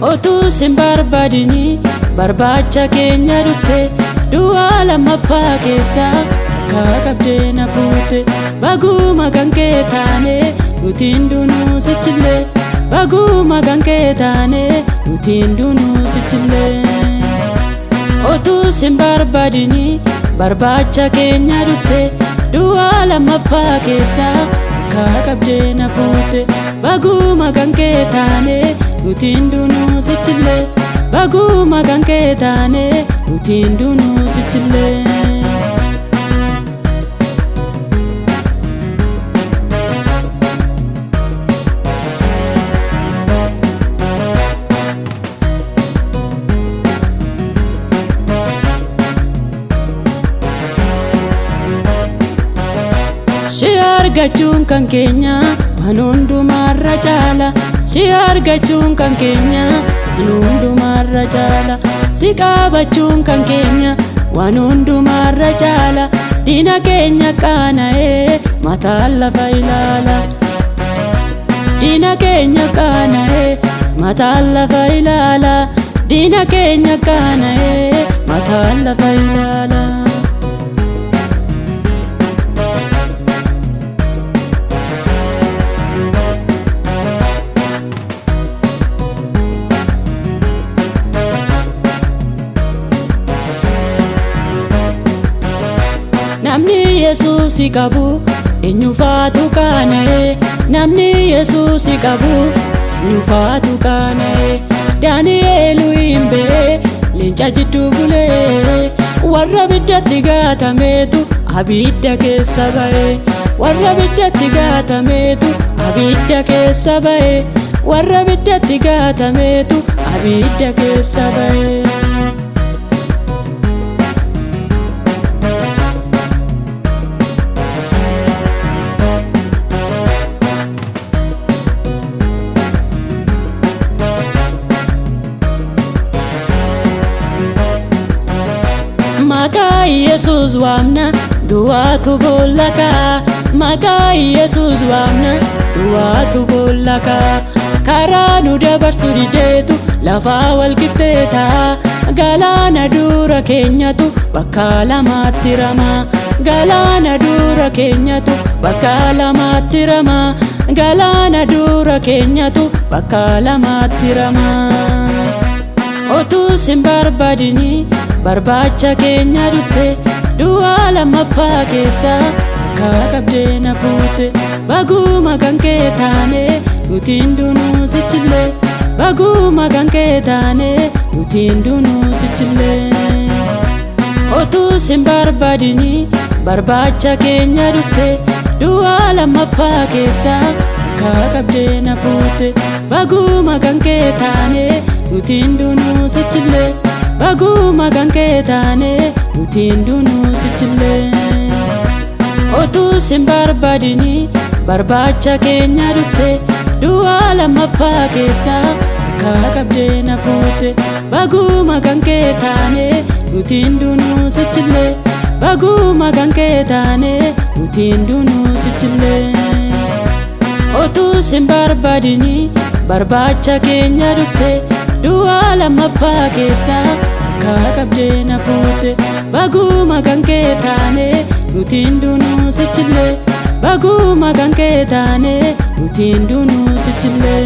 otuu sin barbaadini barbaacha keenya dhufte du'aa lammaffaa keessaa harkaa qabdee na fuute baguma kan kee taane nuti hundinuu sichillee baguma kan kee taane nuti hundinuu sichillee otuu sin barbaadini barbaacha keenya dhufte du'aa lammaffaa keessaa harkaa qabdee na fuute baguma kan kee taane nuti hundinuu sichillee baguma kan kee taane nuti hundinuu sichillee si argachuun kan keenya waan hundumaarra caala si argachuun kan keenya waan hundumaarra caala si qabachuun kan keenya waan hundumaarra caala diina keenya qaana'ee mataan lafa ilaala diina keenya qaana'ee mataan lafa ilaala diina keenya qaana'ee mataan lafa ilaala namni Yesuusi qabu eenyufaatu qaana'e namni Yesuusi qabu eenyufaatu qaana'e Daani'eel hin bee leenca jidduu bulee warra biddatti gaatameetu abidda keessa ba'e warra biddatti gaatameetu abidda keessa ba'e warra biddatti gaatameetu abidda keessa ba'e maqaa Yesuus waamna du'aatu bollaka maqaa Yesuus waamna du'aatu bollaka karaa nu dabarsu dideetu lafaa wal qixxeeta galaana dura keenyatu bakka lamaatti rama galaana dura keenyatu bakka lamaatti rama galaana dura keenyatu bakka lamaatti rama otuu sin barbaadini barbaacha keenya dhufte du'aa lammaffaa keessaa harkaa qabdee na fuute baguma kan kee taane nuti hundinuu sichillee baguma kan kee taane nuti hundinuu sichillee otuu sin barbaadini barbaacha keenya dhufte du'aa lammaffaa keessaa harkaa qabdee na fuute baguma kan kee taane nuti hundinuu sichillee baguma kan kee taane nuti hundinuu sichillee otuu sin barbaadini barbaacha keenya dhufte du'aa lammaffaa keessaa harkaa qabdee na fuute baguma kan kee taane nuti hundinuu sichillee baguma kan kee taane nuti hundinuu sichillee otuu sin barbaadini barbaacha keenya dhufte du'aa lammaffaa keessaa harkaa qabdee na fuute baguma kan kee taane nuti hundinuu sichillee baguma kan kee taane nuti hundinuu sichillee